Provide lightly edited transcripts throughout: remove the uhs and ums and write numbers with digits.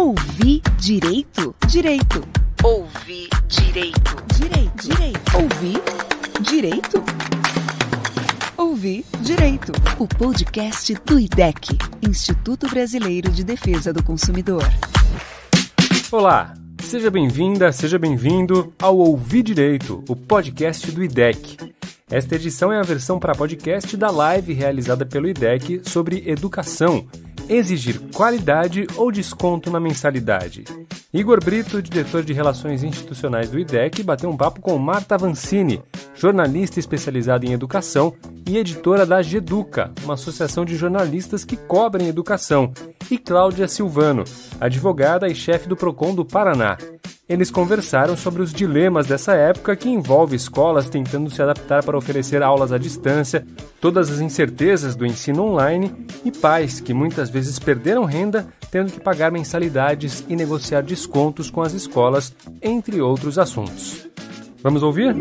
Ouvir direito? Direito. Ouvir direito? Direito. Direito. Ouvir direito? Ouvir direito. O podcast do IDEC, Instituto Brasileiro de Defesa do Consumidor. Olá, seja bem-vinda, seja bem-vindo ao Ouvir Direito, o podcast do IDEC. Esta edição é a versão para podcast da live realizada pelo IDEC sobre educação, exigir qualidade ou desconto na mensalidade. Igor Brito, diretor de Relações Institucionais do IDEC, bateu um papo com Marta Avancini, jornalista especializada em educação e editora da Geduca, uma associação de jornalistas que cobrem educação, e Cláudia Silvano, advogada e chefe do Procon do Paraná. Eles conversaram sobre os dilemas dessa época que envolve escolas tentando se adaptar para oferecer aulas à distância, todas as incertezas do ensino online e pais que muitas vezes perderam renda tendo que pagar mensalidades e negociar descontos com as escolas, entre outros assuntos. Vamos ouvir?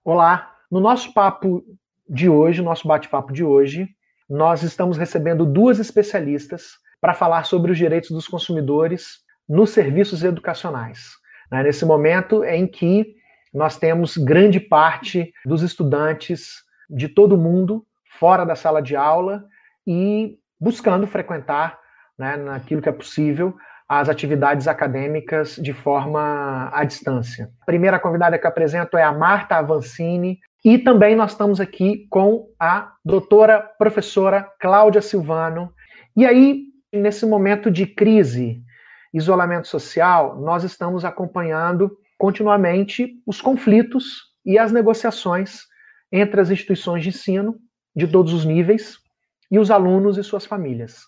Olá! No nosso papo de hoje, nosso bate-papo de hoje, nós estamos recebendo duas especialistas para falar sobre os direitos dos consumidores nos serviços educacionais. Nesse momento em que nós temos grande parte dos estudantes de todo o mundo fora da sala de aula e buscando frequentar, naquilo que é possível, as atividades acadêmicas de forma à distância. A primeira convidada que eu apresento é a Marta Avancini e também nós estamos aqui com a doutora professora Cláudia Silvano. E aí, nesse momento de crise, isolamento social, nós estamos acompanhando continuamente os conflitos e as negociações entre as instituições de ensino de todos os níveis e os alunos e suas famílias.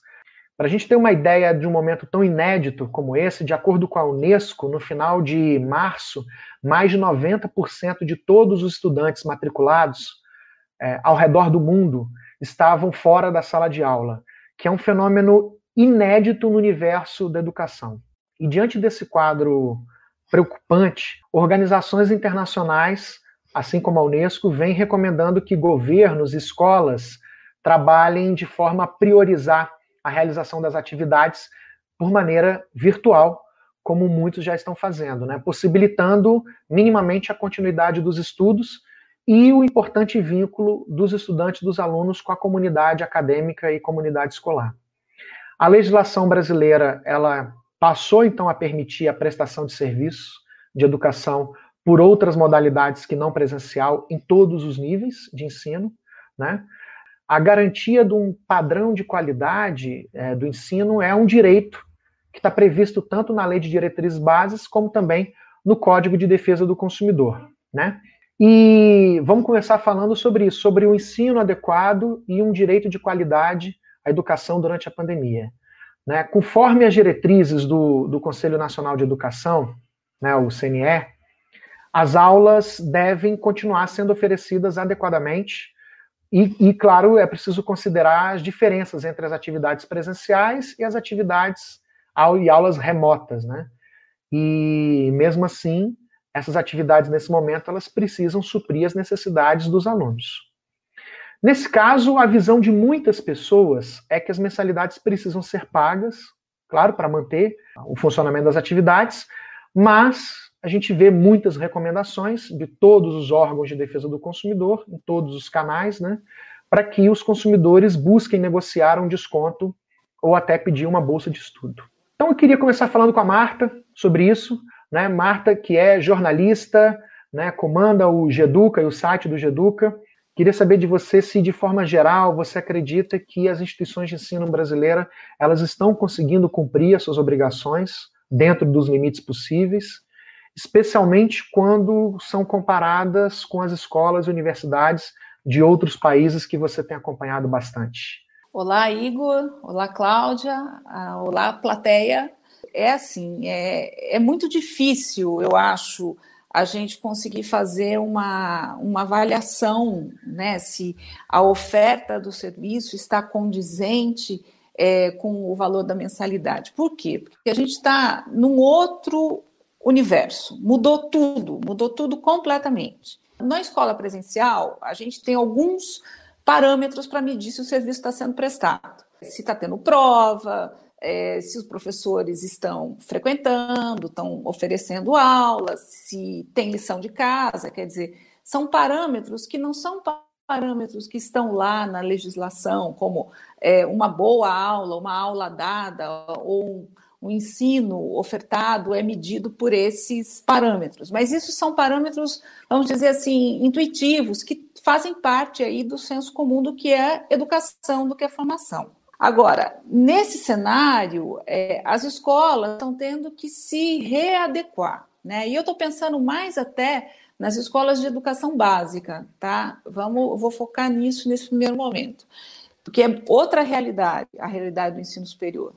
Para a gente ter uma ideia de um momento tão inédito como esse, de acordo com a Unesco, no final de março, mais de 90% de todos os estudantes matriculados ao redor do mundo estavam fora da sala de aula, que é um fenômeno inédito no universo da educação. E diante desse quadro preocupante, organizações internacionais, assim como a Unesco, vêm recomendando que governos e escolas trabalhem de forma a priorizar a realização das atividades por maneira virtual, como muitos já estão fazendo, possibilitando minimamente a continuidade dos estudos e o importante vínculo dos estudantes, dos alunos com a comunidade acadêmica e comunidade escolar. A legislação brasileira, ela passou então a permitir a prestação de serviços de educação por outras modalidades que não presencial em todos os níveis de ensino, A garantia de um padrão de qualidade do ensino é um direito que está previsto tanto na Lei de Diretrizes Básicas como também no Código de Defesa do Consumidor, E vamos começar falando sobre isso, sobre o ensino adequado e um direito de qualidade à educação durante a pandemia. Conforme as diretrizes do Conselho Nacional de Educação, o CNE, as aulas devem continuar sendo oferecidas adequadamente e, claro, é preciso considerar as diferenças entre as atividades presenciais e as atividades e aulas remotas, E, mesmo assim, essas atividades, nesse momento, elas precisam suprir as necessidades dos alunos. Nesse caso, a visão de muitas pessoas é que as mensalidades precisam ser pagas, claro, para manter o funcionamento das atividades, mas a gente vê muitas recomendações de todos os órgãos de defesa do consumidor, em todos os canais, para que os consumidores busquem negociar um desconto ou até pedir uma bolsa de estudo. Então eu queria começar falando com a Marta sobre isso, Marta, que é jornalista, comanda o Geduca e o site do Geduca. Queria saber de você se, de forma geral, você acredita que as instituições de ensino brasileiras elas estão conseguindo cumprir as suas obrigações dentro dos limites possíveis, especialmente quando são comparadas com as escolas e universidades de outros países que você tem acompanhado bastante. Olá, Igor. Olá, Cláudia. Olá, plateia. É muito difícil, eu acho, a gente conseguir fazer uma avaliação, se a oferta do serviço está condizente com o valor da mensalidade. Por quê? Porque a gente está num outro universo, mudou tudo completamente. Na escola presencial, a gente tem alguns parâmetros para medir se o serviço está sendo prestado. Se está tendo prova, se os professores estão frequentando, estão oferecendo aulas, se tem lição de casa, quer dizer, são parâmetros que não são parâmetros que estão lá na legislação, como uma boa aula, uma aula dada, ou um ensino ofertado é medido por esses parâmetros. Mas isso são parâmetros, vamos dizer assim, intuitivos, que fazem parte aí do senso comum do que é educação, do que é formação. Agora, nesse cenário, as escolas estão tendo que se readequar, né? E eu estou pensando mais até nas escolas de educação básica, tá? Vou focar nisso nesse primeiro momento, porque é outra realidade, a realidade do ensino superior.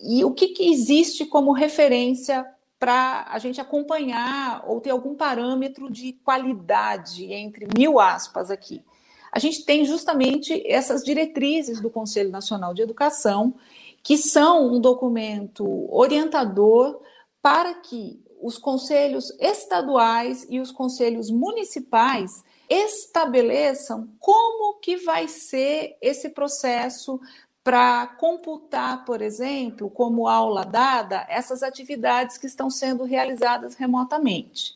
E o que existe como referência para a gente acompanhar ou ter algum parâmetro de qualidade, entre 1000 aspas aqui? A gente tem justamente essas diretrizes do Conselho Nacional de Educação, que são um documento orientador para que os conselhos estaduais e os conselhos municipais estabeleçam como que vai ser esse processo para computar, por exemplo, como aula dada, essas atividades que estão sendo realizadas remotamente,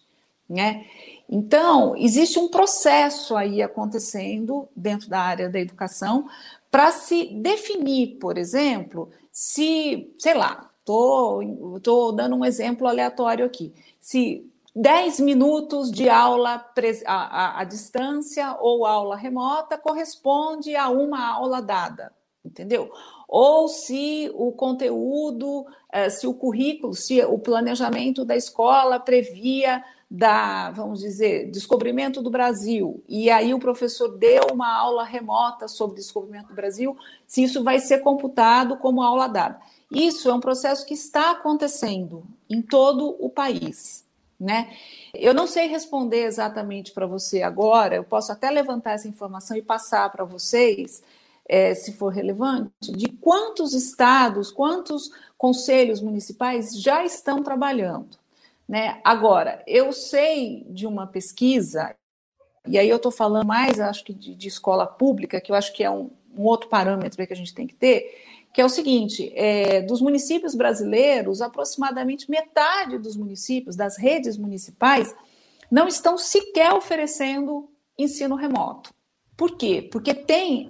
né? Então, existe um processo aí acontecendo dentro da área da educação para se definir, por exemplo, se, sei lá, estou dando um exemplo aleatório aqui, se 10 minutos de aula à distância ou aula remota corresponde a uma aula dada, entendeu? Ou se o conteúdo, se o currículo, se o planejamento da escola previa vamos dizer, descobrimento do Brasil, e aí o professor deu uma aula remota sobre descobrimento do Brasil, se isso vai ser computado como aula dada. Isso é um processo que está acontecendo em todo o país, né? Eu não sei responder exatamente para você agora, eu posso até levantar essa informação e passar para vocês, se for relevante, de quantos estados, quantos conselhos municipais já estão trabalhando, né? Agora, eu sei de uma pesquisa, e aí eu estou falando mais, acho que de escola pública, que eu acho que é um outro parâmetro que a gente tem que ter, que é o seguinte, dos municípios brasileiros, aproximadamente metade dos municípios, das redes municipais, não estão sequer oferecendo ensino remoto. Por quê? Porque tem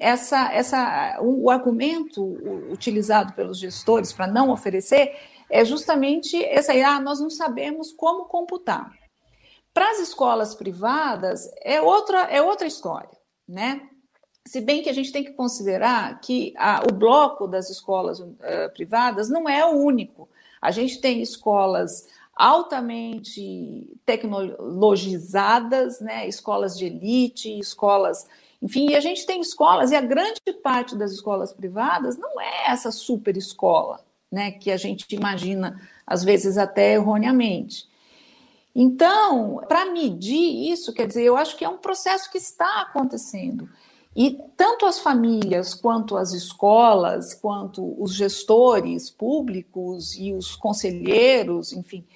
o argumento utilizado pelos gestores para não oferecer é justamente esse aí, nós não sabemos como computar. Para as escolas privadas, é outra história, né? Se bem que a gente tem que considerar que o bloco das escolas privadas não é o único. A gente tem escolas altamente tecnologizadas, né? Escolas de elite, escolas... Enfim, e a gente tem escolas, e a grande parte das escolas privadas não é essa super escola, né, que a gente imagina, às vezes até erroneamente. Então, para medir isso, quer dizer, eu acho que é um processo que está acontecendo. E tanto as famílias, quanto as escolas, quanto os gestores públicos e os conselheiros, enfim,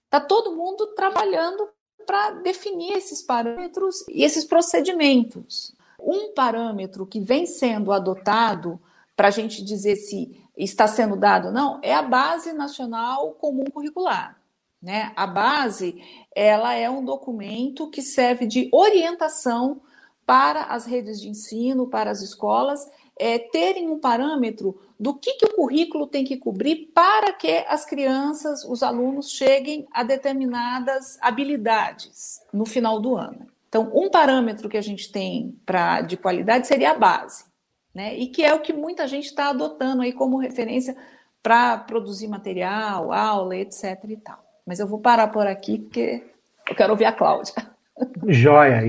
está todo mundo trabalhando para definir esses parâmetros e esses procedimentos. Um parâmetro que vem sendo adotado para a gente dizer se está sendo dado ou não é a Base Nacional Comum Curricular, né? A base, ela é um documento que serve de orientação para as redes de ensino, para as escolas, terem um parâmetro do que o currículo tem que cobrir para que as crianças, os alunos, cheguem a determinadas habilidades no final do ano. Então, um parâmetro que a gente tem de qualidade seria a base, né? E que é o que muita gente está adotando aí como referência para produzir material, aula, etc. e tal. Mas eu vou parar por aqui porque eu quero ouvir a Cláudia. Joia.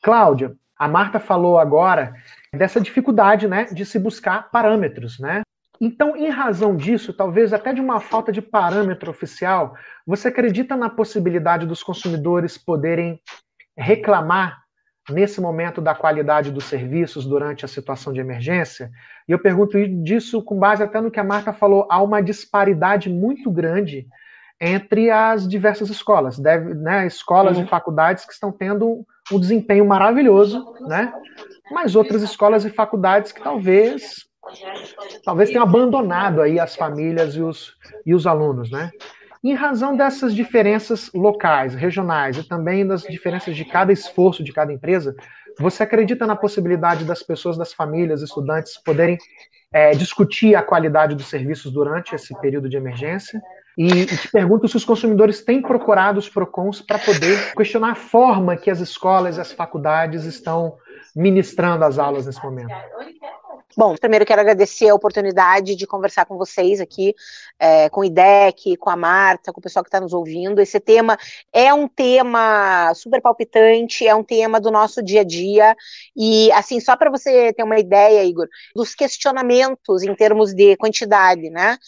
Cláudia, a Marta falou agora dessa dificuldade, né, de se buscar parâmetros, né? Então, em razão disso, talvez até de uma falta de parâmetro oficial, você acredita na possibilidade dos consumidores poderem reclamar nesse momento da qualidade dos serviços durante a situação de emergência? E eu pergunto disso com base até no que a Marta falou, há uma disparidade muito grande entre as diversas escolas, escolas e faculdades que estão tendo um desempenho maravilhoso, né? Mas outras escolas e faculdades que talvez talvez tenham abandonado aí as famílias e os alunos, né? Em razão dessas diferenças locais, regionais e também das diferenças de cada esforço de cada empresa, você acredita na possibilidade das pessoas, das famílias, estudantes poderem discutir a qualidade dos serviços durante esse período de emergência? E te pergunto se os consumidores têm procurado os PROCONs para poder questionar a forma que as escolas e as faculdades estão ministrando as aulas nesse momento. Bom, primeiro quero agradecer a oportunidade de conversar com vocês aqui, com o IDEC, com a Marta, com o pessoal que está nos ouvindo. Esse tema é um tema super palpitante, é um tema do nosso dia a dia, e assim, só para você ter uma ideia, Igor, dos questionamentos em termos de quantidade, né,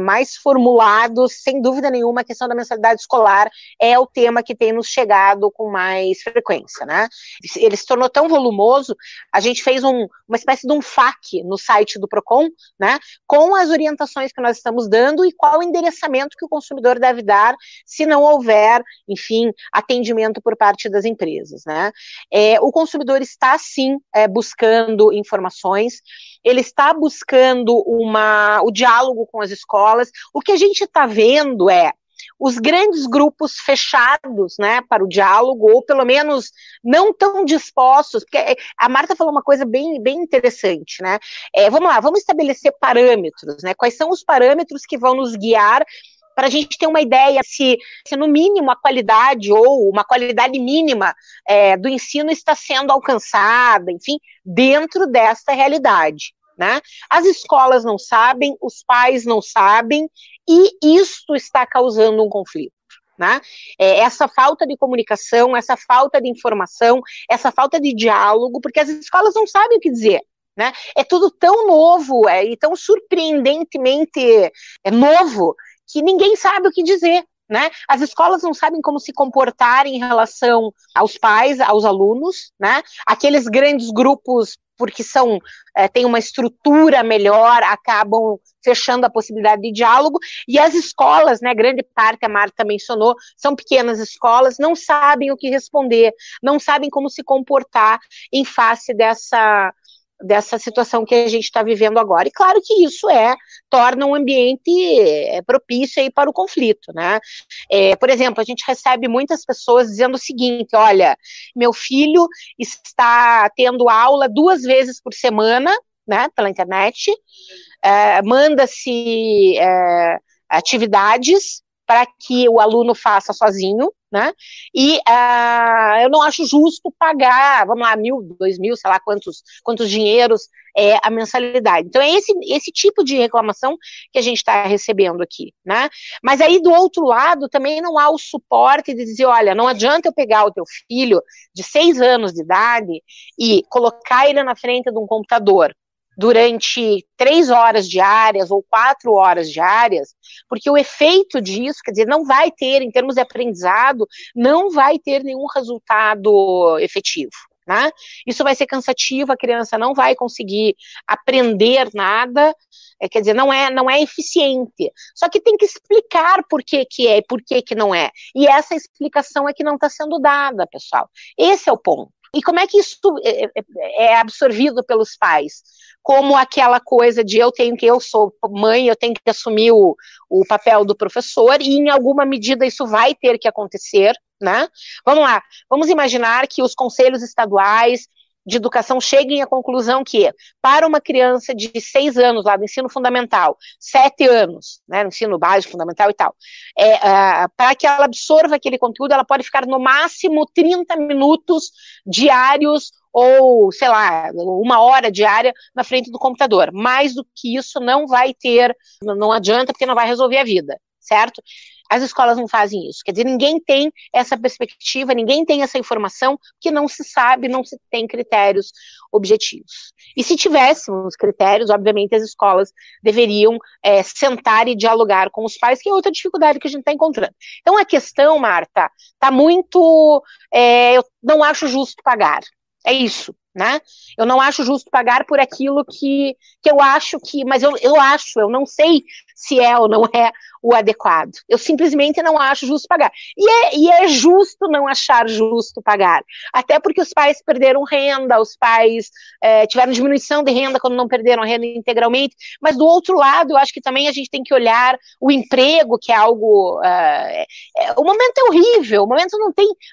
mais formulados, sem dúvida nenhuma, a questão da mensalidade escolar é o tema que tem nos chegado com mais frequência, né. Ele se tornou tão volumoso, a gente fez uma espécie de um FAQ no site do PROCON, né, com as orientações que nós estamos dando e qual o endereçamento que o consumidor deve dar se não houver, enfim, atendimento por parte das empresas, né. O consumidor está, sim, buscando informações, ele está buscando o diálogo com as escolas. O que a gente está vendo os grandes grupos fechados, né, para o diálogo, ou pelo menos não tão dispostos, porque a Marta falou uma coisa bem, bem interessante, né, vamos lá, vamos estabelecer parâmetros, né, quais são os parâmetros que vão nos guiar para a gente ter uma ideia se no mínimo a qualidade ou uma qualidade mínima do ensino está sendo alcançada, enfim, dentro dessa realidade. Né? As escolas não sabem, os pais não sabem, e isso está causando um conflito. Né? Essa falta de comunicação, essa falta de informação, essa falta de diálogo, porque as escolas não sabem o que dizer. Né? É tudo tão novo e tão surpreendentemente novo que ninguém sabe o que dizer. Né? As escolas não sabem como se comportar em relação aos pais, aos alunos, né? Aqueles grandes grupos, porque têm uma estrutura melhor, acabam fechando a possibilidade de diálogo, e as escolas, né, grande parte, a Marta mencionou, são pequenas escolas, não sabem o que responder, não sabem como se comportar em face dessa situação que a gente está vivendo agora. E claro que isso torna um ambiente propício aí para o conflito, né? Por exemplo, a gente recebe muitas pessoas dizendo o seguinte: olha, meu filho está tendo aula 2 vezes por semana, né, pela internet, manda-se atividades para que o aluno faça sozinho, né? E eu não acho justo pagar, vamos lá, 1.000, 2.000, sei lá quantos dinheiros a mensalidade. Então é esse tipo de reclamação que a gente está recebendo aqui, né? Mas aí do outro lado também não há o suporte de dizer, olha, não adianta eu pegar o teu filho de 6 anos de idade e colocar ele na frente de um computador durante 3 horas diárias ou 4 horas diárias, porque o efeito disso, quer dizer, não vai ter, em termos de aprendizado, não vai ter nenhum resultado efetivo, né? Isso vai ser cansativo, a criança não vai conseguir aprender nada, quer dizer, não é eficiente. Só que tem que explicar por que é e por que não é. E essa explicação é que não está sendo dada, pessoal. Esse é o ponto. E como é que isso é absorvido pelos pais? Como aquela coisa de eu sou mãe, eu tenho que assumir o papel do professor, e em alguma medida isso vai ter que acontecer, né? Vamos lá, vamos imaginar que os conselhos estaduais de educação cheguem à conclusão que, para uma criança de 6 anos lá do ensino fundamental, 7 anos, né, no ensino básico, fundamental e tal, para que ela absorva aquele conteúdo, ela pode ficar no máximo 30 minutos diários ou, sei lá, 1 hora diária na frente do computador. Mais do que isso não vai ter, não adianta, porque não vai resolver a vida, certo? As escolas não fazem isso, quer dizer, ninguém tem essa perspectiva, ninguém tem essa informação, porque não se sabe, não se tem critérios objetivos. E se tivéssemos critérios, obviamente as escolas deveriam sentar e dialogar com os pais, que é outra dificuldade que a gente está encontrando. Então a questão, Marta, está muito, eu não acho justo pagar, é isso. Né? Eu não acho justo pagar por aquilo que eu acho que, mas eu não sei se é ou não é o adequado. Eu simplesmente não acho justo pagar. E é justo não achar justo pagar. Até porque os pais perderam renda, os pais tiveram diminuição de renda quando não perderam a renda integralmente. Mas do outro lado, eu acho que também a gente tem que olhar o emprego, que é algo... o momento é horrível, o momento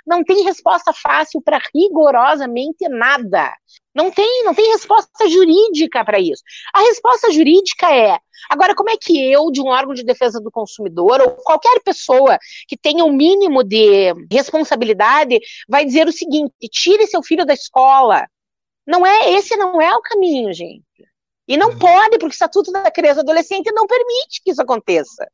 não tem resposta fácil para rigorosamente nada. Não tem resposta jurídica para isso. A resposta jurídica é... Agora, como é que eu, de um órgão de defesa do consumidor, ou qualquer pessoa que tenha um mínimo de responsabilidade, vai dizer o seguinte: tire seu filho da escola? Esse não é o caminho, gente. E não pode, porque o Estatuto da Criança e do Adolescente não permite que isso aconteça.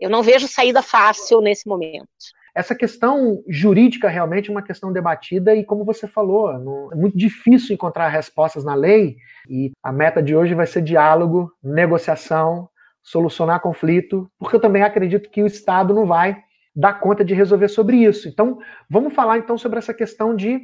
Eu não vejo saída fácil nesse momento. Essa questão jurídica realmente é uma questão debatida e, como você falou, é muito difícil encontrar respostas na lei, e a meta de hoje vai ser diálogo, negociação, solucionar conflito, porque eu também acredito que o Estado não vai dar conta de resolver sobre isso. Então, vamos falar então sobre essa questão de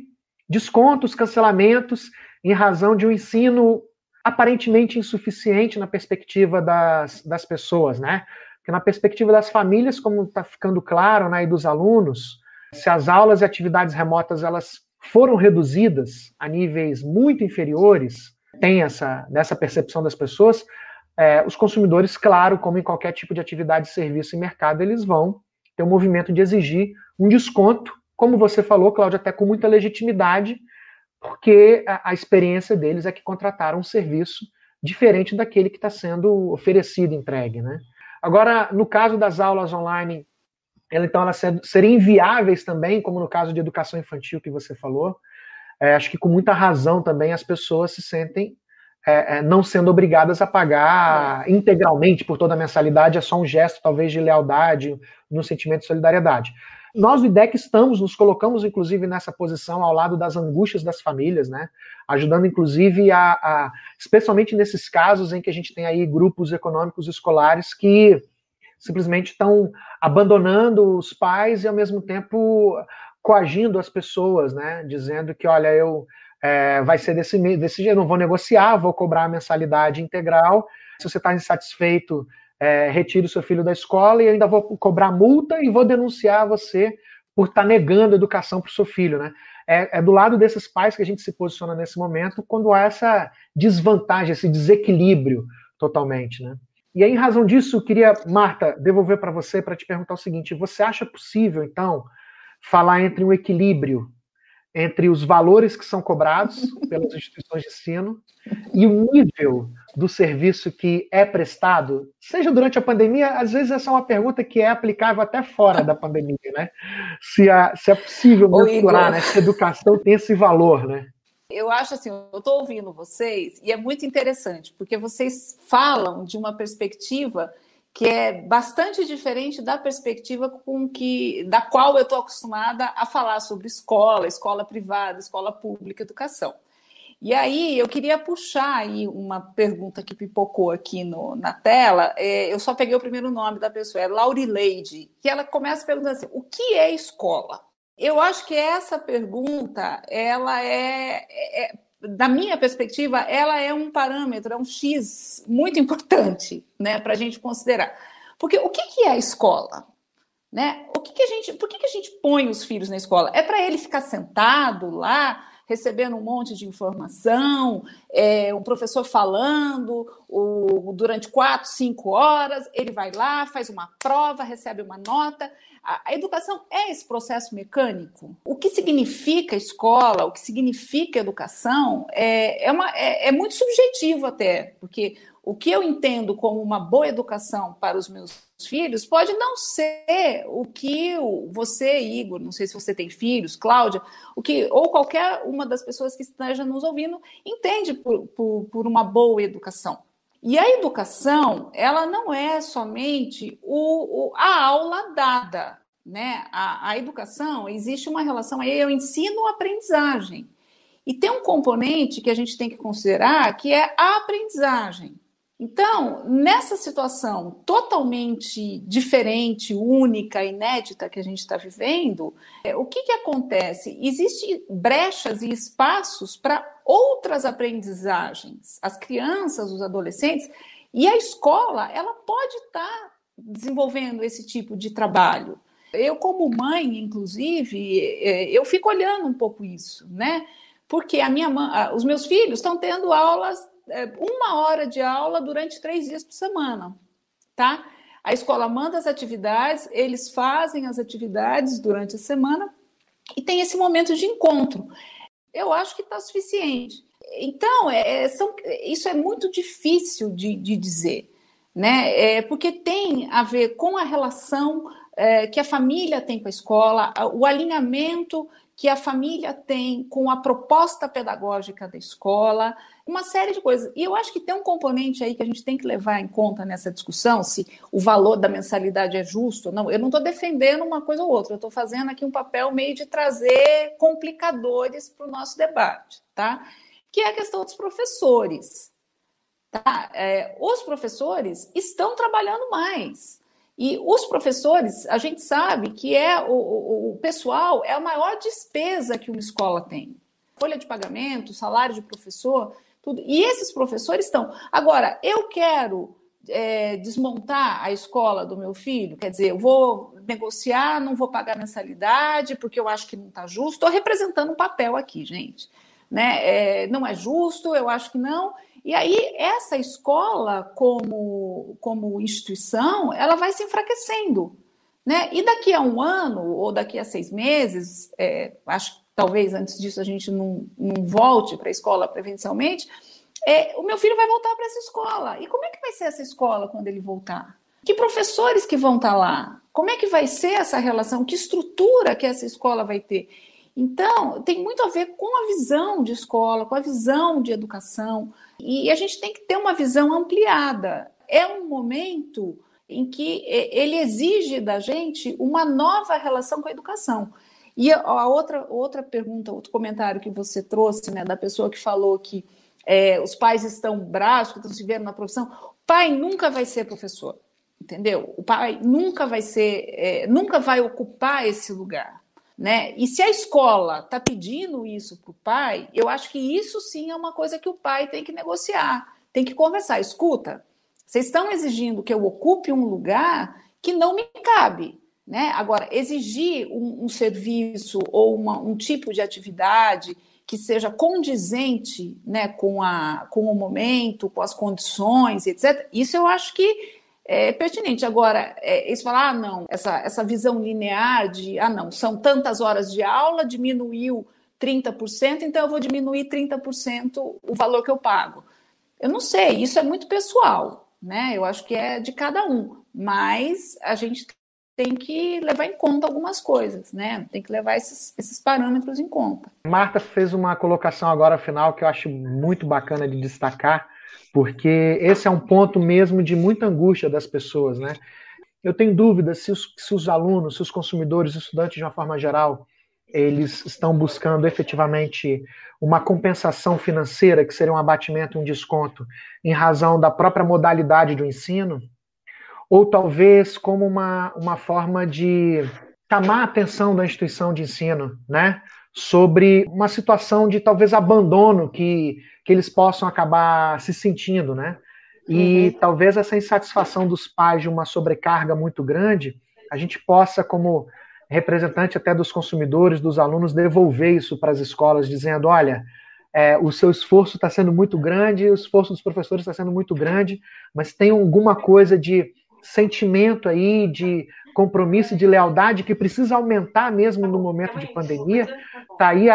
descontos, cancelamentos, em razão de um ensino aparentemente insuficiente na perspectiva das pessoas, né? Porque na perspectiva das famílias, como está ficando claro, né, e dos alunos, se as aulas e atividades remotas elas foram reduzidas a níveis muito inferiores, tem nessa percepção das pessoas, os consumidores, claro, como em qualquer tipo de atividade, serviço e mercado, eles vão ter um movimento de exigir um desconto, como você falou, Cláudia, até com muita legitimidade, porque a experiência deles é que contrataram um serviço diferente daquele que está sendo oferecido, entregue, né? Agora, no caso das aulas online, elas seriam inviáveis também, como no caso de educação infantil que você falou. Acho que com muita razão também as pessoas se sentem não sendo obrigadas a pagar integralmente por toda a mensalidade, é só um gesto talvez de lealdade, um sentimento de solidariedade. Nós do IDEC nos colocamos inclusive nessa posição ao lado das angústias das famílias, né? Ajudando inclusive especialmente nesses casos em que a gente tem aí grupos econômicos escolares que simplesmente estão abandonando os pais e ao mesmo tempo coagindo as pessoas, né? Dizendo que, olha, vai ser desse jeito, não vou negociar, vou cobrar a mensalidade integral, se você está insatisfeito, retire o seu filho da escola e ainda vou cobrar multa e vou denunciar você por estar negando a educação para o seu filho, né? É do lado desses pais que a gente se posiciona nesse momento quando há essa desvantagem, esse desequilíbrio totalmente, né? E aí, em razão disso, eu queria, Marta, devolver para você para te perguntar o seguinte: você acha possível, então, falar entre um equilíbrio entre os valores que são cobrados pelas instituições de ensino e o nível do serviço que é prestado, seja durante a pandemia? Às vezes essa é uma pergunta que é aplicável até fora da pandemia, né? Se é possível mensurar, né? Se a educação tem esse valor, né? Eu acho assim, eu estou ouvindo vocês e é muito interessante, porque vocês falam de uma perspectiva que é bastante diferente da perspectiva da qual eu estou acostumada a falar sobre escola privada, escola pública, educação. E aí eu queria puxar aí uma pergunta que pipocou aqui na tela. Eu só peguei o primeiro nome da pessoa, é Laurileide, que ela começa perguntando assim: o que é escola? Eu acho que essa pergunta, ela da minha perspectiva, ela é um parâmetro, é um X muito importante, né, para a gente considerar. Porque o que é a escola? Né? Por que a gente põe os filhos na escola? É para ele ficar sentado lá, recebendo um monte de informação, um professor falando durante 4, 5 horas, ele vai lá, faz uma prova, recebe uma nota. A educação é esse processo mecânico. O que significa escola, o que significa educação, é muito subjetivo até, porque o que eu entendo como uma boa educação para os meus filhos pode não ser o que você, Igor, não sei se você tem filhos, Cláudia, ou qualquer uma das pessoas que esteja nos ouvindo entende por uma boa educação. E a educação, ela não é somente a aula dada, né? A educação, existe uma relação aí, eu ensino aprendizagem. E tem um componente que a gente tem que considerar, que é a aprendizagem. Então, nessa situação totalmente diferente, única, inédita que a gente está vivendo, o que acontece? Existem brechas e espaços para outras aprendizagens. As crianças, os adolescentes, e a escola, ela pode estar desenvolvendo esse tipo de trabalho? Eu, como mãe, inclusive, eu fico olhando um pouco isso, né? Porque os meus filhos estão tendo aulas, 1 hora de aula durante 3 dias por semana, tá? A escola manda as atividades, eles fazem as atividades durante a semana e tem esse momento de encontro. Eu acho que está suficiente. Então, isso é muito difícil de dizer, né? Porque tem a ver com a relação que a família tem com a escola, o alinhamento que a família tem com a proposta pedagógica da escola, uma série de coisas. E eu acho que tem um componente aí que a gente tem que levar em conta nessa discussão, se o valor da mensalidade é justo ou não. Eu não estou defendendo uma coisa ou outra, eu estou fazendo aqui um papel meio de trazer complicadores para o nosso debate, tá? Que é a questão dos professores. Tá? Os professores estão trabalhando mais. E os professores, a gente sabe que o pessoal é a maior despesa que uma escola tem. Folha de pagamento, salário de professor, tudo. E esses professores estão. Agora, eu quero desmontar a escola do meu filho, quer dizer, eu vou negociar, não vou pagar mensalidade, porque eu acho que não está justo. Estou representando um papel aqui, gente. Né? Não é justo, eu acho que não. E aí, essa escola, como instituição, ela vai se enfraquecendo, né? E daqui a 1 ano, ou daqui a 6 meses, acho que talvez antes disso a gente não volte para a escola presencialmente, o meu filho vai voltar para essa escola. E como é que vai ser essa escola quando ele voltar? Que professores que vão estar lá? Como é que vai ser essa relação? Que estrutura que essa escola vai ter? Então, tem muito a ver com a visão de escola, com a visão de educação, e a gente tem que ter uma visão ampliada. É um momento em que ele exige da gente uma nova relação com a educação. E a outra pergunta, outro comentário que você trouxe, né, da pessoa que falou que os pais estão bravos, que estão se vendo na profissão, o pai nunca vai ser professor, entendeu? O pai nunca vai ocupar esse lugar. Né? E se a escola está pedindo isso para o pai, eu acho que isso sim é uma coisa que o pai tem que negociar, tem que conversar. Escuta, vocês estão exigindo que eu ocupe um lugar que não me cabe. Né? Agora, exigir um serviço ou um tipo de atividade que seja condizente, né, com o momento, com as condições, etc., isso eu acho que é pertinente. Agora, eles falam, não, essa visão linear de, não, são tantas horas de aula, diminuiu 30%, então eu vou diminuir 30% o valor que eu pago. Eu não sei, isso é muito pessoal, né? Eu acho que é de cada um, mas a gente tem que levar em conta algumas coisas, né? Tem que levar esses parâmetros em conta. Marta fez uma colocação agora final que eu acho muito bacana de destacar, porque esse é um ponto mesmo de muita angústia das pessoas, né? Eu tenho dúvidas se os alunos, se os consumidores, os estudantes de uma forma geral, eles estão buscando efetivamente uma compensação financeira, que seria um abatimento, um desconto, em razão da própria modalidade do ensino, ou talvez como uma forma de chamar a atenção da instituição de ensino, né? Sobre uma situação de talvez abandono que eles possam acabar se sentindo, né? E talvez essa insatisfação dos pais de uma sobrecarga muito grande, a gente possa, como representante até dos consumidores, dos alunos, devolver isso para as escolas, dizendo, olha, o seu esforço está sendo muito grande, o esforço dos professores está sendo muito grande, mas tem alguma coisa de sentimento aí, de compromisso e de lealdade que precisa aumentar mesmo no momento de pandemia. Está aí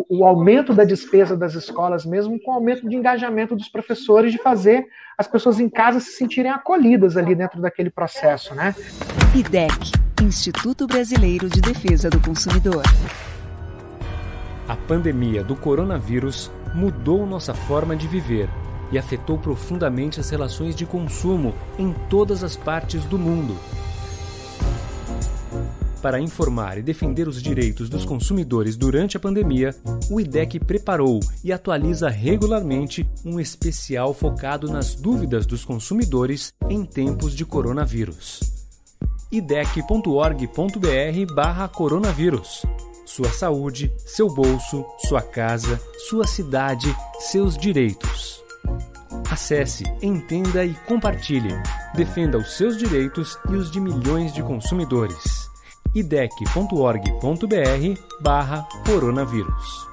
o aumento da despesa das escolas mesmo, com o aumento de engajamento dos professores, de fazer as pessoas em casa se sentirem acolhidas ali dentro daquele processo, né? IDEC, Instituto Brasileiro de Defesa do Consumidor. A pandemia do coronavírus mudou nossa forma de viver e afetou profundamente as relações de consumo em todas as partes do mundo. Para informar e defender os direitos dos consumidores durante a pandemia, o IDEC preparou e atualiza regularmente um especial focado nas dúvidas dos consumidores em tempos de coronavírus. idec.org.br/coronavírus. Sua saúde, seu bolso, sua casa, sua cidade, seus direitos. Acesse, entenda e compartilhe. Defenda os seus direitos e os de milhões de consumidores. idec.org.br/coronavírus.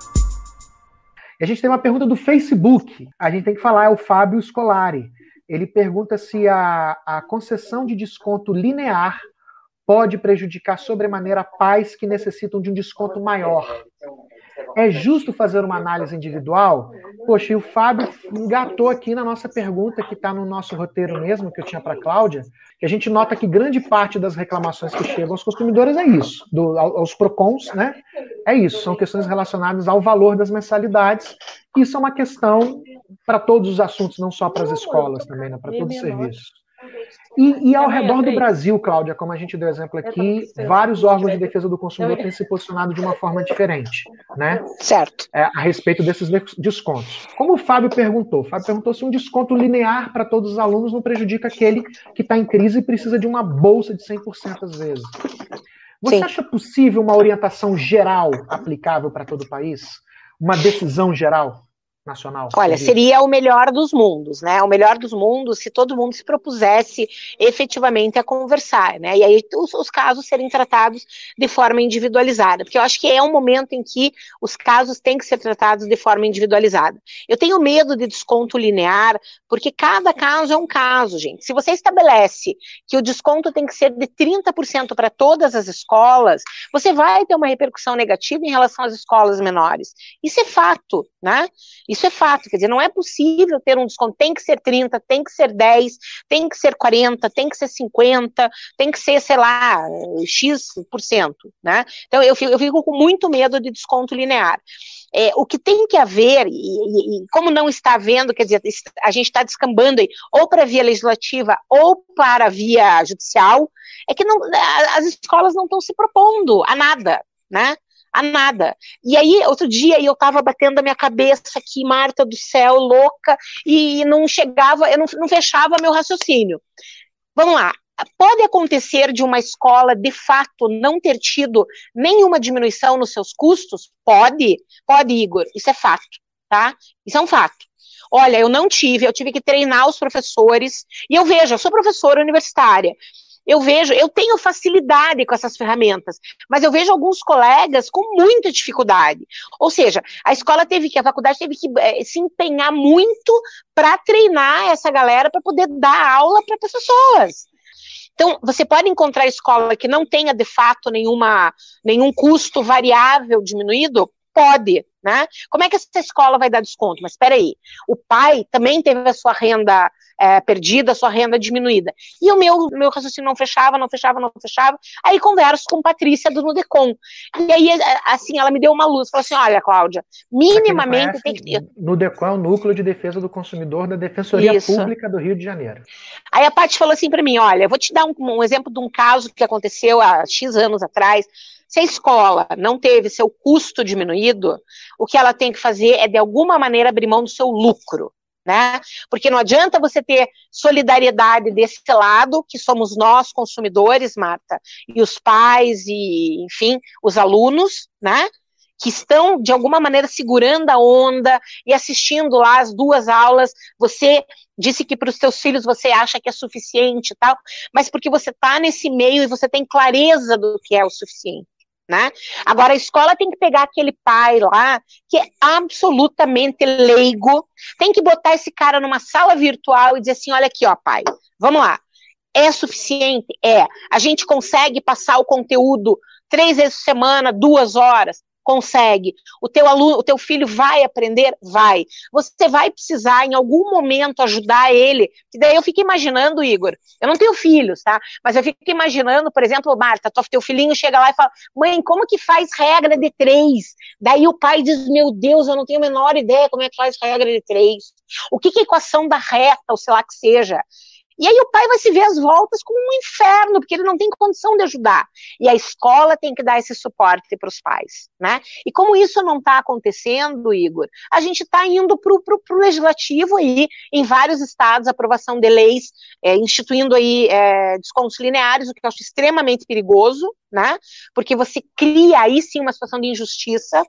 E a gente tem uma pergunta do Facebook. A gente tem que falar, é o Fábio Scolari. Ele pergunta se a concessão de desconto linear pode prejudicar sobremaneira pais que necessitam de um desconto maior. É justo fazer uma análise individual? Poxa, e o Fábio engatou aqui na nossa pergunta, que está no nosso roteiro mesmo, que eu tinha para a Cláudia, que a gente nota que grande parte das reclamações que chegam aos consumidores é isso, aos PROCONs, né? É isso, são questões relacionadas ao valor das mensalidades. Isso é uma questão para todos os assuntos, não só para as escolas também, né? Para todos os serviços. E ao redor do Brasil, Cláudia, como a gente deu exemplo aqui, vários órgãos de defesa do consumidor têm se posicionado de uma forma diferente, né? Certo. A respeito desses descontos. Como o Fábio perguntou se um desconto linear para todos os alunos não prejudica aquele que está em crise e precisa de uma bolsa de 100% às vezes. Você acha possível uma orientação geral aplicável para todo o país? Uma decisão geral nacional? Olha, seria o melhor dos mundos, né? O melhor dos mundos se todo mundo se propusesse efetivamente a conversar, né? E aí os casos serem tratados de forma individualizada, porque eu acho que é um momento em que os casos têm que ser tratados de forma individualizada. Eu tenho medo de desconto linear, porque cada caso é um caso, gente. Se você estabelece que o desconto tem que ser de 30% para todas as escolas, você vai ter uma repercussão negativa em relação às escolas menores. Isso é fato, né? Isso é fato, quer dizer, não é possível ter um desconto, tem que ser 30, tem que ser 10, tem que ser 40, tem que ser 50, tem que ser, sei lá, X%, né? Então eu fico com muito medo de desconto linear. O que tem que haver, e como não está havendo, quer dizer, a gente está descambando aí, ou para a via legislativa ou para a via judicial, é que as escolas não estão se propondo a nada, né? A nada. E aí, outro dia, eu estava batendo a minha cabeça aqui, Marta do céu, louca, e não chegava, eu não fechava meu raciocínio. Vamos lá. Pode acontecer de uma escola, de fato, não ter tido nenhuma diminuição nos seus custos? Pode, Igor, isso é fato, tá? Isso é um fato. Olha, eu tive que treinar os professores, e eu sou professora universitária, eu tenho facilidade com essas ferramentas, mas eu vejo alguns colegas com muita dificuldade. Ou seja, a faculdade teve que se empenhar muito para treinar essa galera para poder dar aula para essas pessoas. Então, você pode encontrar escola que não tenha, de fato, nenhum custo variável diminuído? Pode, né? Como é que essa escola vai dar desconto? Mas espera aí, o pai também teve a sua renda perdida, a sua renda diminuída. E o meu raciocínio não fechava. Aí converso com Patrícia do Nudecom. E aí, assim, ela me deu uma luz. Falou assim, olha, Cláudia, minimamente tem que ter... Nudecom é o Núcleo de Defesa do Consumidor da Defensoria Pública do Rio de Janeiro. Aí a Paty falou assim para mim, olha, eu vou te dar um exemplo de um caso que aconteceu há X anos atrás. Se a escola não teve seu custo diminuído, o que ela tem que fazer é, de alguma maneira, abrir mão do seu lucro, né? Porque não adianta você ter solidariedade desse lado, que somos nós, consumidores, Marta, e os pais, e, enfim, os alunos, né? Que estão, de alguma maneira, segurando a onda e assistindo lá as 2 aulas. Você disse que para os seus filhos você acha que é suficiente e tal, mas porque você está nesse meio e você tem clareza do que é o suficiente. Né? Agora a escola tem que pegar aquele pai lá que é absolutamente leigo, tem que botar esse cara numa sala virtual e dizer assim, olha aqui, ó, pai, vamos lá, é suficiente? A gente consegue passar o conteúdo 3 vezes por semana, 2 horas? Consegue. O teu filho vai aprender? Vai. Você vai precisar em algum momento ajudar ele, que daí eu fico imaginando, Igor, eu não tenho filhos, tá? Mas eu fico imaginando, por exemplo, Marta, teu filhinho chega lá e fala, mãe, como que faz regra de 3? Daí o pai diz, meu Deus, eu não tenho a menor ideia como é que faz regra de 3. O que é equação da reta, ou sei lá que seja? E aí o pai vai se ver às voltas como um inferno, porque ele não tem condição de ajudar. E a escola tem que dar esse suporte para os pais, né? E como isso não está acontecendo, Igor, a gente está indo para o legislativo aí, em vários estados, aprovação de leis, instituindo aí descontos lineares, o que eu acho extremamente perigoso, né? Porque você cria aí sim uma situação de injustiça.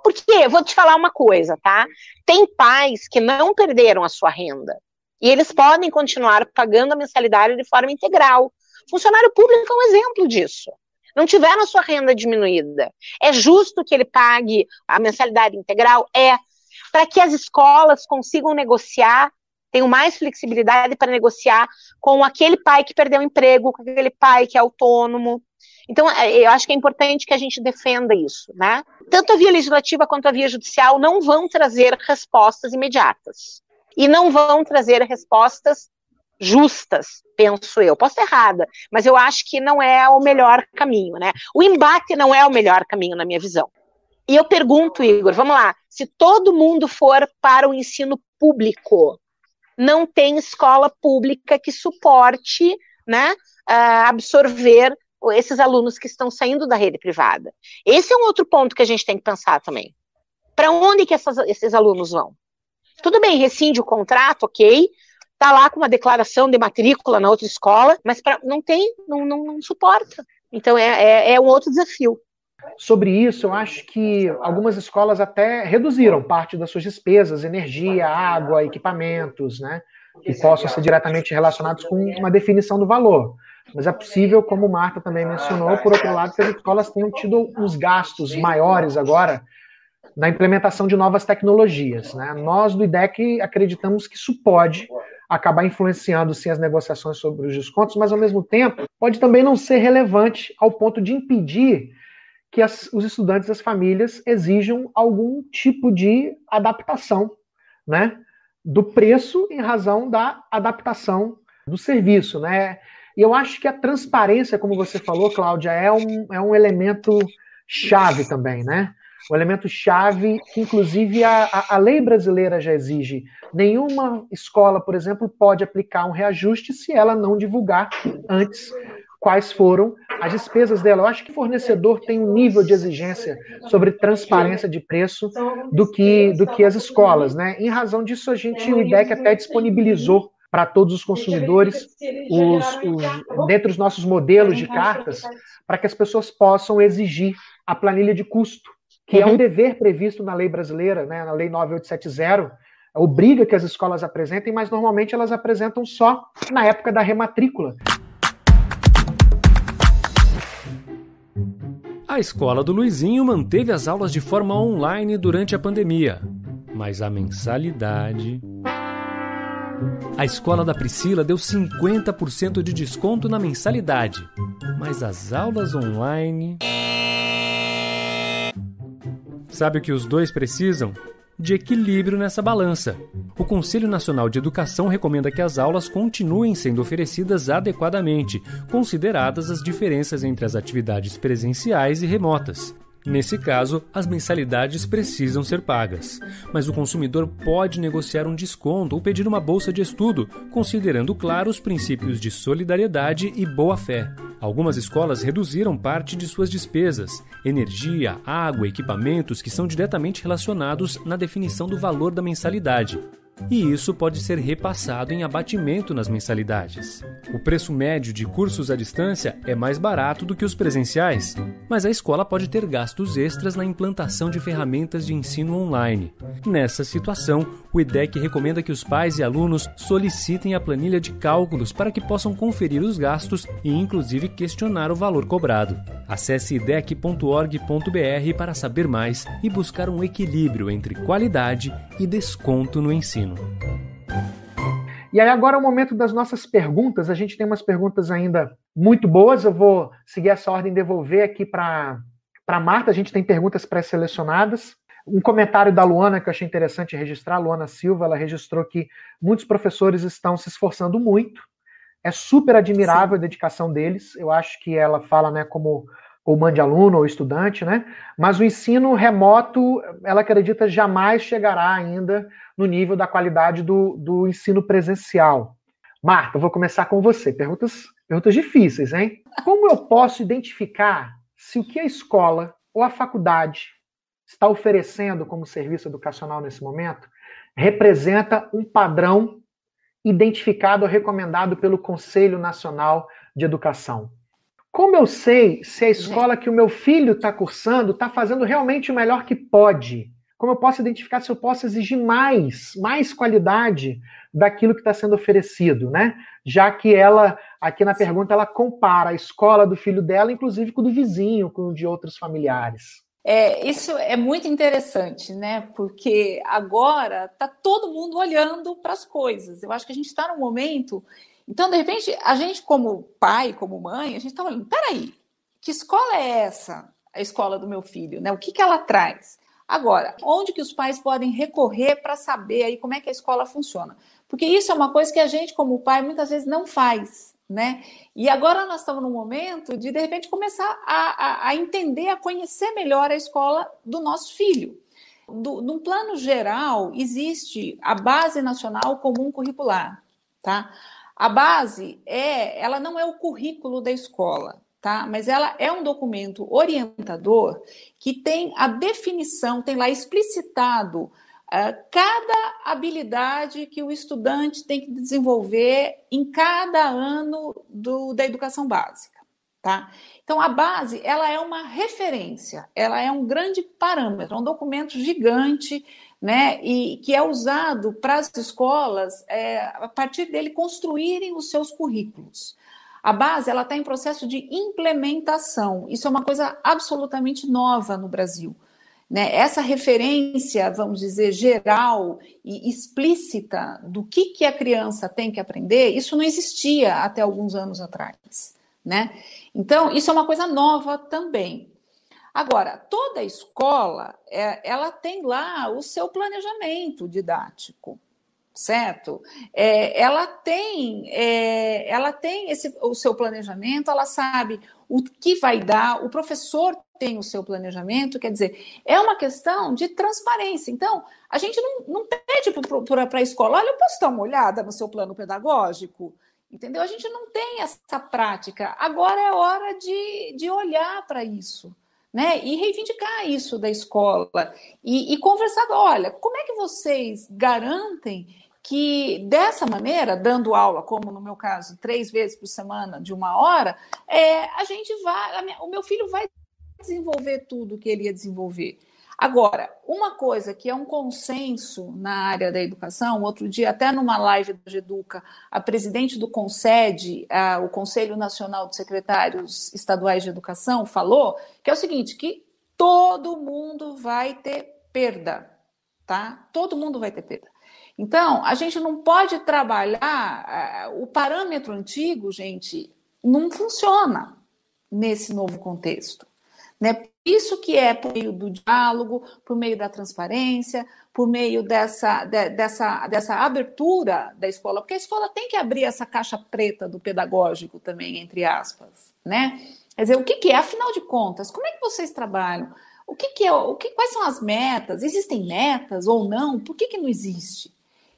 Porque, vou te falar uma coisa, tá? Tem pais que não perderam a sua renda. E eles podem continuar pagando a mensalidade de forma integral. Funcionário público é um exemplo disso. Não tiveram a sua renda diminuída. É justo que ele pague a mensalidade integral? É. Para que as escolas consigam negociar, tenham mais flexibilidade para negociar com aquele pai que perdeu o emprego, com aquele pai que é autônomo. Então, eu acho que é importante que a gente defenda isso, né? Tanto a via legislativa quanto a via judicial não vão trazer respostas imediatas. E não vão trazer respostas justas, penso eu. Posso estar errada, mas eu acho que não é o melhor caminho, né? O embate não é o melhor caminho, na minha visão. E eu pergunto, Igor, vamos lá, se todo mundo for para o ensino público, não tem escola pública que suporte, né, absorver esses alunos que estão saindo da rede privada. Esse é um outro ponto que a gente tem que pensar também. Para onde que esses alunos vão? Tudo bem, rescinde o contrato, ok, está lá com uma declaração de matrícula na outra escola, mas não suporta. Então é um outro desafio. Sobre isso, eu acho que algumas escolas até reduziram parte das suas despesas, energia, água, equipamentos, né, que possam ser diretamente relacionados com uma definição do valor. Mas é possível, como Marta também mencionou, por outro lado, que as escolas tenham tido uns gastos maiores agora na implementação de novas tecnologias, né? Nós do IDEC acreditamos que isso pode acabar influenciando sim as negociações sobre os descontos, mas ao mesmo tempo pode também não ser relevante ao ponto de impedir que os estudantes e as famílias exijam algum tipo de adaptação, né, do preço em razão da adaptação do serviço, né? E eu acho que a transparência, como você falou, Cláudia, é um elemento chave também, né? O elemento chave que, inclusive, a lei brasileira já exige. Nenhuma escola, por exemplo, pode aplicar um reajuste se ela não divulgar antes quais foram as despesas dela. Eu acho que o fornecedor tem um nível de exigência sobre transparência de preço do que as escolas, né? Em razão disso, o IDEC até disponibilizou para todos os consumidores dentre os nossos modelos de cartas, para que as pessoas possam exigir a planilha de custo, que é um dever previsto na lei brasileira, né, na lei 9870, obriga que as escolas apresentem, mas normalmente elas apresentam só na época da rematrícula. A escola do Luizinho manteve as aulas de forma online durante a pandemia, mas a mensalidade... A escola da Priscila deu 50% de desconto na mensalidade, mas as aulas online... Sabe o que os dois precisam? De equilíbrio nessa balança. O Conselho Nacional de Educação recomenda que as aulas continuem sendo oferecidas adequadamente, consideradas as diferenças entre as atividades presenciais e remotas. Nesse caso, as mensalidades precisam ser pagas, mas o consumidor pode negociar um desconto ou pedir uma bolsa de estudo, considerando, claro, os princípios de solidariedade e boa-fé. Algumas escolas reduziram parte de suas despesas, energia, água, equipamentos que são diretamente relacionados na definição do valor da mensalidade. E isso pode ser repassado em abatimento nas mensalidades. O preço médio de cursos à distância é mais barato do que os presenciais, mas a escola pode ter gastos extras na implantação de ferramentas de ensino online. Nessa situação, o IDEC recomenda que os pais e alunos solicitem a planilha de cálculos para que possam conferir os gastos e, inclusive, questionar o valor cobrado. Acesse idec.org.br para saber mais e buscar um equilíbrio entre qualidade e desconto no ensino. E aí agora é o momento das nossas perguntas. A gente tem umas perguntas ainda muito boas. Eu vou seguir essa ordem e devolver aqui para Marta. A gente tem perguntas pré-selecionadas. Um comentário da Luana que eu achei interessante registrar. A Luana Silva, ela registrou que muitos professores estão se esforçando muito. É super admirável a dedicação deles. Eu acho que ela fala, né, como ou mãe de aluno ou estudante, né? Mas o ensino remoto, ela acredita, jamais chegará ainda no nível da qualidade do ensino presencial. Marta, eu vou começar com você. Perguntas difíceis, hein? Como eu posso identificar se o que a escola ou a faculdade está oferecendo como serviço educacional nesse momento representa um padrão identificado ou recomendado pelo Conselho Nacional de Educação? Como eu sei se a escola que o meu filho está cursando está fazendo realmente o melhor que pode? como eu posso identificar se eu posso exigir mais qualidade daquilo que está sendo oferecido, né? Já que ela, aqui na pergunta, ela compara a escola do filho dela, inclusive com o do vizinho, com o de outros familiares. Isso é muito interessante, né? Porque agora está todo mundo olhando para as coisas. Eu acho que a gente está num momento... Então, de repente, a gente como pai, como mãe, a gente está olhando, peraí, que escola é essa? A escola do meu filho, né? O que ela traz? Agora, onde que os pais podem recorrer para saber aí como é que a escola funciona? Porque isso é uma coisa que a gente, como pai, muitas vezes não faz, né? E agora nós estamos num momento de repente, começar a entender, a conhecer melhor a escola do nosso filho. Num plano geral, existe a Base Nacional Comum Curricular, tá? A base, ela não é o currículo da escola, tá? Mas ela é um documento orientador que tem a definição, tem lá explicitado cada habilidade que o estudante tem que desenvolver em cada ano da educação básica, tá? Então, a base, ela é uma referência, ela é um grande parâmetro, é um documento gigante, né, e que é usado para as escolas, a partir dele, construírem os seus currículos. A base, ela está em processo de implementação. Isso é uma coisa absolutamente nova no Brasil, né? Essa referência, vamos dizer, geral e explícita do que a criança tem que aprender, isso não existia até alguns anos atrás, né? Então, isso é uma coisa nova também. Agora, toda escola, ela tem lá o seu planejamento didático, certo? Ela tem o seu planejamento, ela sabe o que vai dar, o professor tem o seu planejamento, quer dizer, é uma questão de transparência. Então, a gente não pede para a escola, olha, eu posso dar uma olhada no seu plano pedagógico? Entendeu? A gente não tem essa prática. Agora é hora de olhar para isso, né? E reivindicar isso da escola e conversar, olha, como é que vocês garantem que dessa maneira, dando aula, como no meu caso, 3 vezes por semana de 1 hora, o meu filho vai desenvolver tudo o que ele ia desenvolver. Agora, uma coisa que é um consenso na área da educação, outro dia, até numa live do GEDUCA, a presidente do CONSED, o Conselho Nacional de Secretários Estaduais de Educação, falou que é o seguinte, que todo mundo vai ter perda, tá? Todo mundo vai ter perda. Então, a gente não pode trabalhar, o parâmetro antigo, gente, não funciona nesse novo contexto, né? Isso que é por meio do diálogo, por meio da transparência, por meio dessa abertura da escola, porque a escola tem que abrir essa caixa preta do pedagógico também, entre aspas, né? Quer dizer, o que é, afinal de contas, como é que vocês trabalham? Quais são as metas? Existem metas ou não? Por que não existe?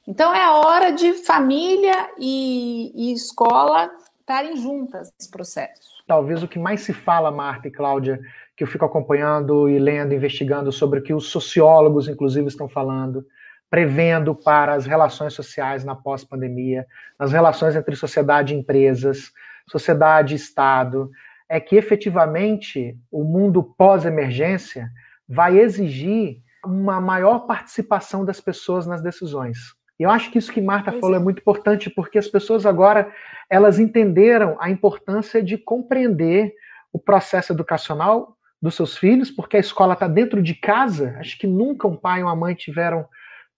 Então, é a hora de família e escola estarem juntas nesse processo. Talvez o que mais se fala, Marta e Cláudia, que eu fico acompanhando e lendo, investigando sobre o que os sociólogos, inclusive, estão falando, prevendo para as relações sociais na pós-pandemia, nas relações entre sociedade e empresas, sociedade e Estado, é que, efetivamente, o mundo pós-emergência vai exigir uma maior participação das pessoas nas decisões. E eu acho que isso que Marta falou é muito importante, porque as pessoas agora, elas entenderam a importância de compreender o processo educacional dos seus filhos, porque a escola está dentro de casa. Acho que nunca um pai e uma mãe tiveram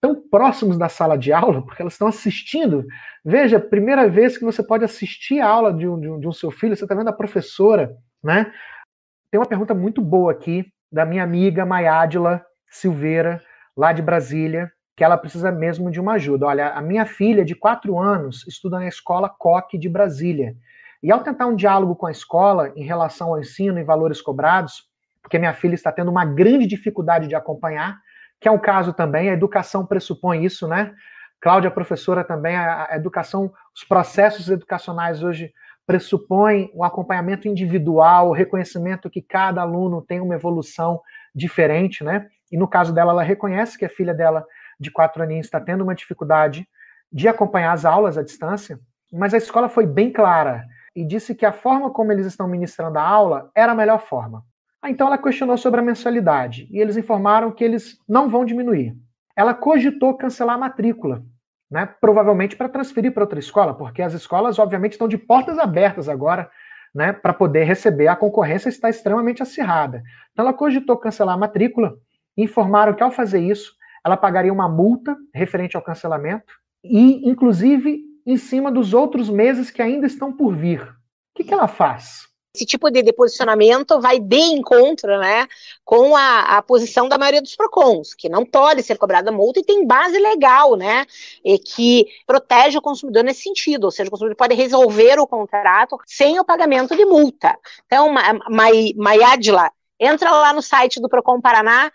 tão próximos da sala de aula, porque elas estão assistindo. Veja, primeira vez que você pode assistir a aula de um seu filho, você está vendo a professora, né? Tem uma pergunta muito boa aqui, da minha amiga Mayádila Silveira, lá de Brasília, que ela precisa mesmo de uma ajuda. Olha, a minha filha de 4 anos estuda na escola Coque de Brasília. E ao tentar um diálogo com a escola em relação ao ensino e valores cobrados, porque minha filha está tendo uma grande dificuldade de acompanhar, que é um caso também, a educação pressupõe isso, né? Cláudia, professora também, a educação, os processos educacionais hoje pressupõem um acompanhamento individual, o reconhecimento que cada aluno tem uma evolução diferente, né? E no caso dela, ela reconhece que a filha dela, de 4 aninhos, está tendo uma dificuldade de acompanhar as aulas à distância, mas a escola foi bem clara e disse que a forma como eles estão ministrando a aula era a melhor forma. Então ela questionou sobre a mensalidade e eles informaram que eles não vão diminuir. Ela cogitou cancelar a matrícula, né, provavelmente para transferir para outra escola, porque as escolas obviamente estão de portas abertas agora, né, para poder receber. A concorrência está extremamente acirrada. Então ela cogitou cancelar a matrícula, informaram que ao fazer isso, ela pagaria uma multa referente ao cancelamento e, inclusive, em cima dos outros meses que ainda estão por vir. O que ela faz? Esse tipo de posicionamento vai de encontro, né, com a posição da maioria dos PROCONs, que não pode ser cobrada multa e tem base legal, né, e que protege o consumidor nesse sentido, ou seja, o consumidor pode resolver o contrato sem o pagamento de multa. Então, Mayadla, entra lá no site do Procon Paraná,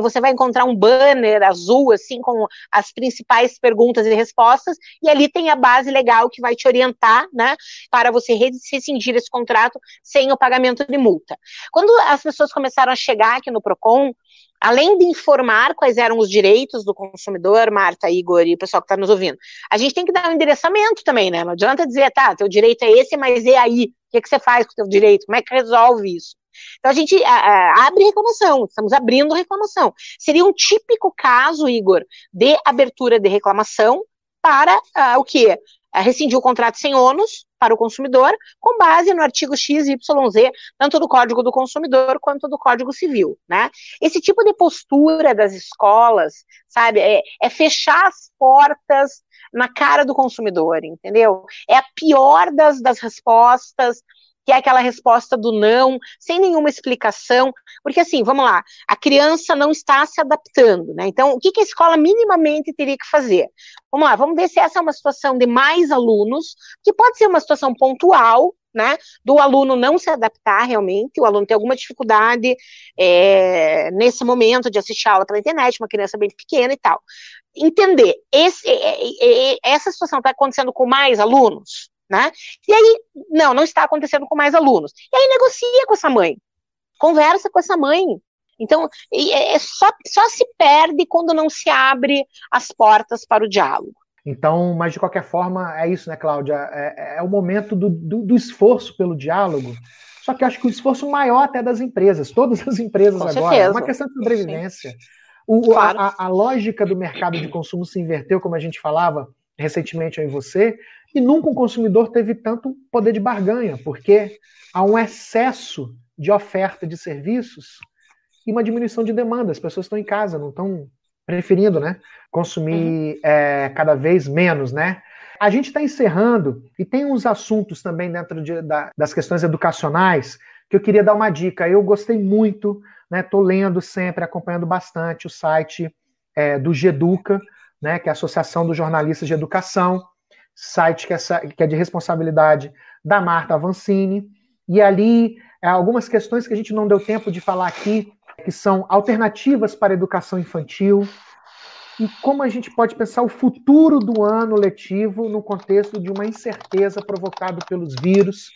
você vai encontrar um banner azul, assim, com as principais perguntas e respostas, e ali tem a base legal que vai te orientar, né, para você rescindir esse contrato sem o pagamento de multa. Quando as pessoas começaram a chegar aqui no Procon, além de informar quais eram os direitos do consumidor, Marta, Igor e o pessoal que está nos ouvindo, a gente tem que dar um endereçamento também, né? Não adianta dizer, tá, teu direito é esse, mas e aí? O que você faz com o teu direito? Como é que resolve isso? Então a gente abre reclamação, estamos abrindo reclamação. Seria um típico caso, Igor, de abertura de reclamação para o quê? Rescindir o contrato sem ônus para o consumidor, com base no artigo XYZ, tanto do Código do Consumidor quanto do Código Civil, né? Esse tipo de postura das escolas, sabe, é fechar as portas na cara do consumidor, entendeu? É a pior das respostas, que é aquela resposta do não, sem nenhuma explicação, porque assim, vamos lá, a criança não está se adaptando, né? Então, o que a escola minimamente teria que fazer? Vamos lá, vamos ver se essa é uma situação de mais alunos, que pode ser uma situação pontual, né, do aluno não se adaptar realmente, o aluno tem alguma dificuldade nesse momento de assistir a aula pela internet, uma criança bem pequena e tal. Entender, essa situação está acontecendo com mais alunos? Né? E aí, não está acontecendo com mais alunos. E aí negocia com essa mãe, conversa com essa mãe. Então, só se perde quando não se abre as portas para o diálogo. Então, mas de qualquer forma, é isso, né, Cláudia? É o momento do esforço pelo diálogo, só que eu acho que o esforço maior até das empresas, todas as empresas com agora, certeza. É uma questão de sobrevivência. Claro. A lógica do mercado de consumo se inverteu, como a gente falava recentemente eu e você, e nunca um consumidor teve tanto poder de barganha, porque há um excesso de oferta de serviços e uma diminuição de demanda. As pessoas estão em casa, não estão preferindo, né, consumir cada vez menos, né? A gente está encerrando e tem uns assuntos também dentro das questões educacionais que eu queria dar uma dica. Eu gostei muito, né? Estou lendo sempre, acompanhando bastante o site do Geduca, né, que é a Associação dos Jornalistas de Educação, site que é de responsabilidade da Marta Avancini, e ali algumas questões que a gente não deu tempo de falar aqui, que são alternativas para a educação infantil, e como a gente pode pensar o futuro do ano letivo no contexto de uma incerteza provocada pelos vírus.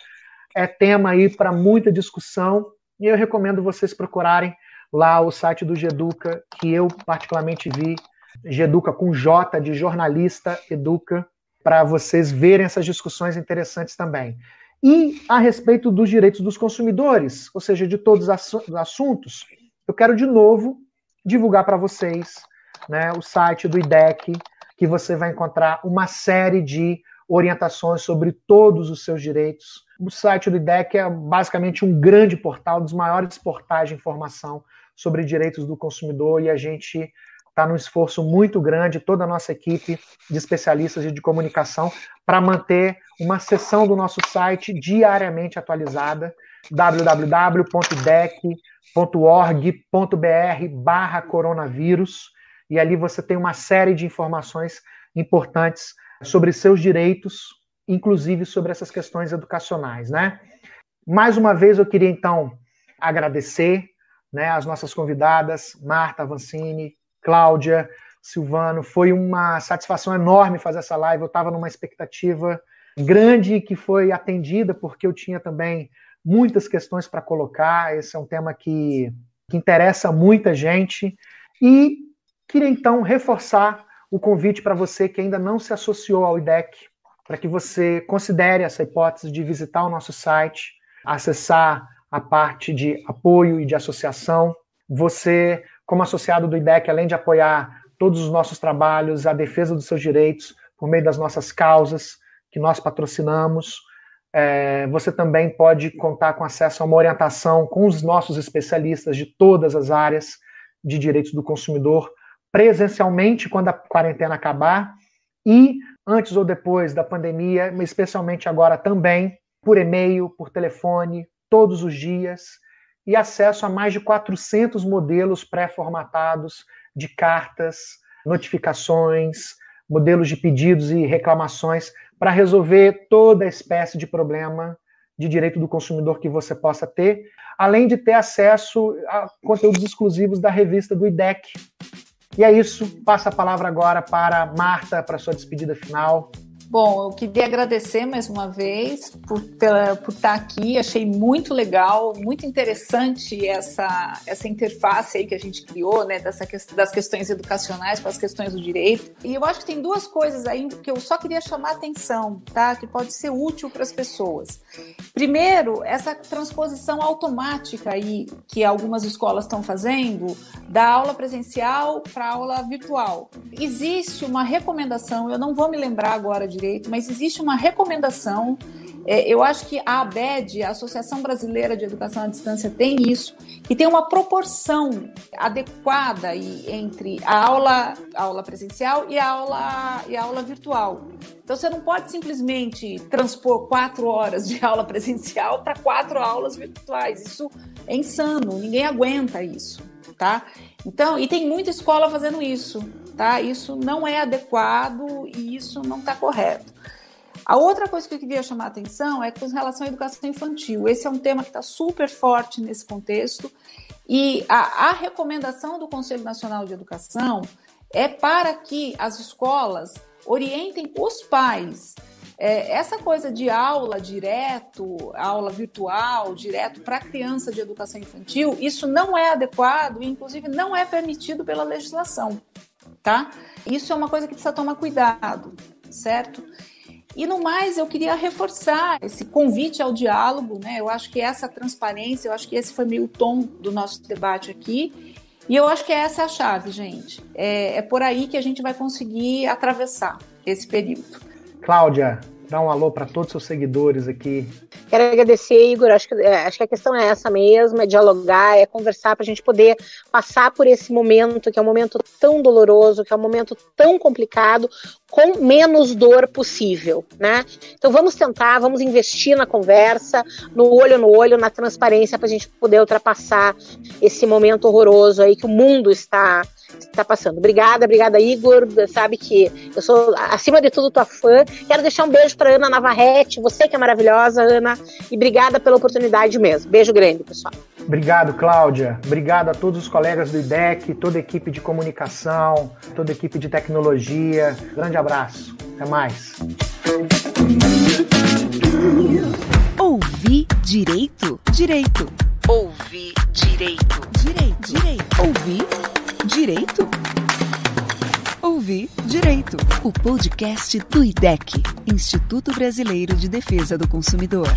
É tema aí para muita discussão, e eu recomendo vocês procurarem lá o site do Geduca, que eu particularmente vi, Geduca com J, de jornalista, Educa, para vocês verem essas discussões interessantes também. E a respeito dos direitos dos consumidores, ou seja, de todos os assuntos, eu quero de novo divulgar para vocês, né, o site do IDEC, que você vai encontrar uma série de orientações sobre todos os seus direitos. O site do IDEC é basicamente um grande portal, dos maiores portais de informação sobre direitos do consumidor, e a gente está num esforço muito grande, toda a nossa equipe de especialistas e de comunicação, para manter uma seção do nosso site diariamente atualizada, www.dec.org.br/coronavírus, e ali você tem uma série de informações importantes sobre seus direitos, inclusive sobre essas questões educacionais, né? Mais uma vez eu queria então agradecer, né, as nossas convidadas, Marta Avancini, Cláudia, Silvano. Foi uma satisfação enorme fazer essa live. Eu estava numa expectativa grande que foi atendida, porque eu tinha também muitas questões para colocar. Esse é um tema que interessa muita gente. E queria então reforçar o convite para você que ainda não se associou ao IDEC, para que você considere essa hipótese de visitar o nosso site, acessar a parte de apoio e de associação. Você, como associado do IDEC, além de apoiar todos os nossos trabalhos, a defesa dos seus direitos, por meio das nossas causas que nós patrocinamos, você também pode contar com acesso a uma orientação com os nossos especialistas de todas as áreas de direitos do consumidor, presencialmente quando a quarentena acabar e antes ou depois da pandemia, mas especialmente agora também, por e-mail, por telefone, todos os dias, e acesso a mais de 400 modelos pré-formatados de cartas, notificações, modelos de pedidos e reclamações para resolver toda espécie de problema de direito do consumidor que você possa ter, além de ter acesso a conteúdos exclusivos da revista do IDEC. E é isso, passo a palavra agora para Marta, para sua despedida final. Bom, eu queria agradecer mais uma vez por estar aqui, achei muito legal, muito interessante essa interface aí que a gente criou, né, das questões educacionais com as questões do direito. E eu acho que tem duas coisas aí que eu só queria chamar a atenção, tá, que pode ser útil para as pessoas. Primeiro, essa transposição automática aí que algumas escolas estão fazendo da aula presencial para a aula virtual. Existe uma recomendação, eu não vou me lembrar agora direito, mas existe uma recomendação, eu acho que a ABED, a Associação Brasileira de Educação à Distância, tem isso, que tem uma proporção adequada aí entre a aula presencial e a aula virtual. Então você não pode simplesmente transpor 4 horas de aula presencial para 4 aulas virtuais, isso é insano, ninguém aguenta isso, tá? Então, e tem muita escola fazendo isso, tá? Isso não é adequado e isso não está correto. A outra coisa que eu queria chamar a atenção é com relação à educação infantil. Esse é um tema que está super forte nesse contexto e a recomendação do Conselho Nacional de Educação é para que as escolas orientem os pais. Essa coisa de aula direto, aula virtual, direto para criança de educação infantil, isso não é adequado e, inclusive, não é permitido pela legislação, tá? Isso é uma coisa que precisa tomar cuidado, certo? E, no mais, eu queria reforçar esse convite ao diálogo, né? Eu acho que essa transparência, eu acho que esse foi meio o tom do nosso debate aqui, e eu acho que essa é a chave, gente. É por aí que a gente vai conseguir atravessar esse período. Cláudia, dá um alô para todos os seus seguidores aqui. Quero agradecer, Igor, acho que a questão é essa mesmo, é dialogar, é conversar para a gente poder passar por esse momento, que é um momento tão doloroso, que é um momento tão complicado, com menos dor possível, né? Então vamos tentar, vamos investir na conversa, no olho, na transparência, para a gente poder ultrapassar esse momento horroroso aí que o mundo está passando. Obrigada, Igor, sabe que eu sou, acima de tudo, tua fã. Quero deixar um beijo para Ana Navarrete, você que é maravilhosa, Ana, e obrigada pela oportunidade mesmo. Beijo grande, pessoal. Obrigado, Cláudia. Obrigado a todos os colegas do IDEC, toda a equipe de comunicação, toda a equipe de tecnologia. Grande abraço. Até mais. Ouvir direito? Direito. Ouvir direito. Direito. Ouvir direito? Ouvir direito. O podcast do IDEC, Instituto Brasileiro de Defesa do Consumidor.